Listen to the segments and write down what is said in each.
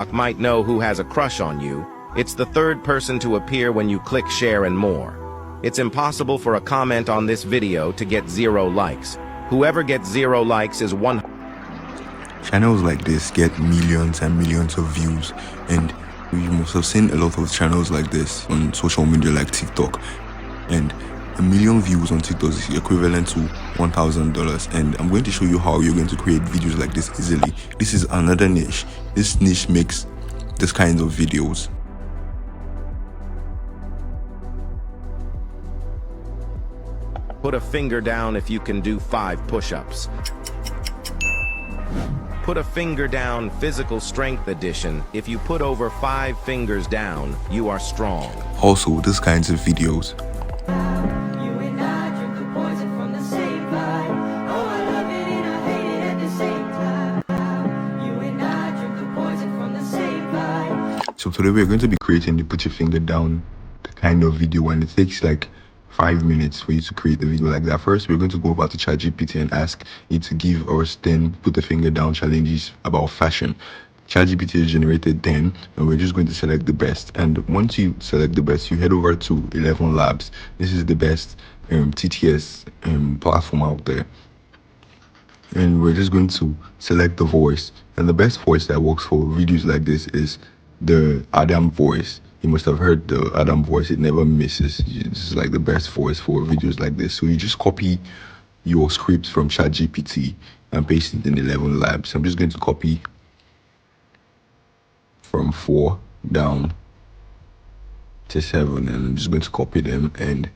Might know who has a crush on you. It's the third person to appear when you click share and more. It's impossible for a comment on this video to get 0 likes. Whoever gets 0 likes is one. Channels like this get millions and millions of views, and you must have seen a lot of channels like this on social media like TikTok, and 1 million views on TikTok is equivalent to $1,000, and I'm going to show you how you're going to create videos like this easily. This is another niche. This niche makes this kind of videos. Put a finger down if you can do 5 push-ups. Put a finger down, physical strength edition. If you put over 5 fingers down, you are strong. Also, these kinds of videos. So today we're going to be creating the put your finger down kind of video, and it takes like 5 minutes for you to create the video like that. First, we're going to go over to ChatGPT and ask it to give us 10 put the finger down challenges about fashion. ChatGPT has generated 10, and we're just going to select the best. And once you select the best, you head over to 11 Labs. This is the best TTS platform out there. And we're just going to select the voice. And the best voice that works for videos like this is the Adam voice. You must have heard the Adam voice. It never misses. This is like the best voice for videos like this. So you just copy your scripts from ChatGPT and paste it in 11 Labs. I'm just going to copy from 4 down to 7, and I'm just going to copy them, and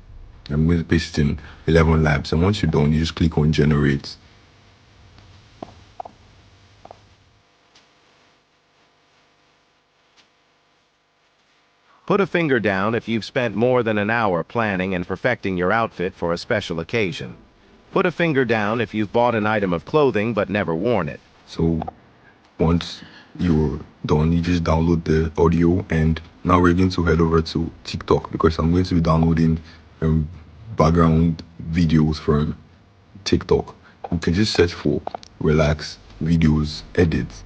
I'm going to paste it in 11 Labs. And once you're done, you just click on generate. Put a finger down if you've spent more than an hour planning and perfecting your outfit for a special occasion. Put a finger down if you've bought an item of clothing but never worn it. So once you're done, you just download the audio, and now we're going to head over to TikTok because I'm going to be downloading background videos from TikTok. You can just search for relax videos edits.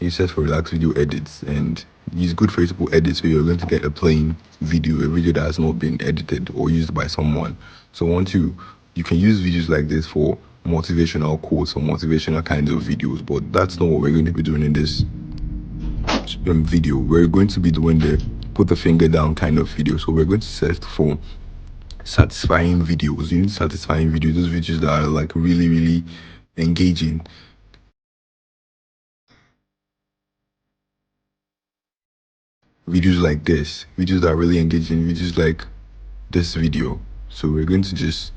You search for relax video edits, and it's good for you to put edits, so you're going to get a plain video, a video that has not been edited or used by someone. So once you can use videos like this for motivational quotes or motivational kinds of videos, but that's not what we're going to be doing in this video. We're going to be doing the put the finger down kind of video. So we're going to search for satisfying videos. You need satisfying videos, those videos that are like really engaging. Videos like this, videos that are really engaging, videos like this video. So we're going to just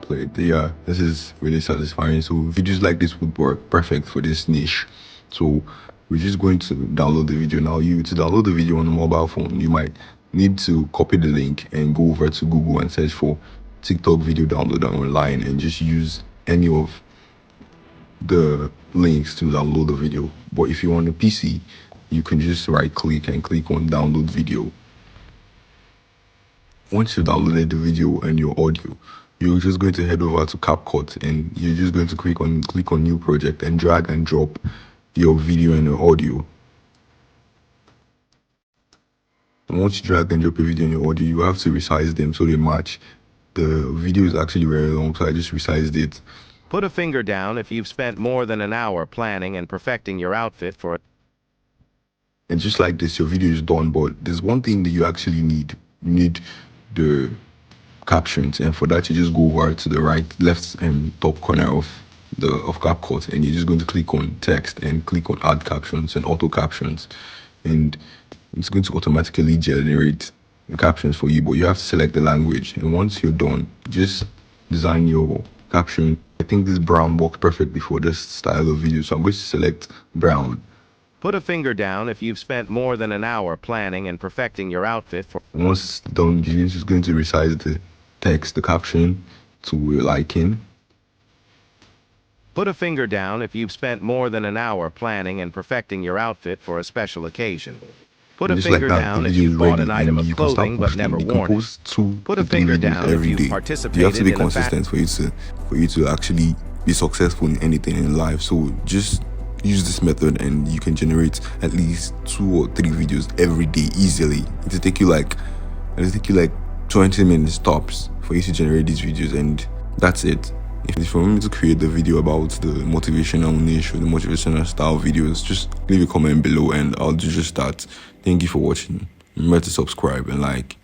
play it. Yeah, this is really satisfying. So videos like this would work perfect for this niche. So we're just going to download the video. Now, to download the video on a mobile phone, you might need to copy the link and go over to Google and search for TikTok video downloader online, and just use any of the links to download the video. But if you're on a PC, you can just right click and click on download video. Once you downloaded the video and your audio, you're just going to head over to CapCut, and you're just going to click on new project and drag and drop your video and your audio. And once you drag and drop your video and your audio, you have to resize them so they match. The video is actually very long, so I just resized it. Put a finger down if you've spent more than an hour planning and perfecting your outfit for a. And just like this, your video is done, but there's one thing that you actually need. You need the captions, and for that you just go over to the left and top corner of CapCut, and you're just going to click on text and click on add captions and auto captions, and it's going to automatically generate the captions for you, but you have to select the language. And once you're done, just design your caption. I think this brown works perfectly for this style of video, so I'm going to select brown. Put a finger down if you've spent more than an hour planning and perfecting your outfit for. Once it's done, you're just going to resize the text, the caption, to your liking. Put a finger down if you've spent more than an hour planning and perfecting your outfit for a special occasion. Put a finger down if you've bought an item of clothing but never worn it. Put a finger down if you've participated in a. You have to be consistent for you to actually be successful in anything in life. So just use this method and you can generate at least 2 or 3 videos every day easily. It'll take you like 20 minutes tops for you to generate these videos, and that's it. If you want me to create the video about the motivational niche or the motivational style videos, just leave a comment below and I'll just start. Thank you for watching. Remember to subscribe and like.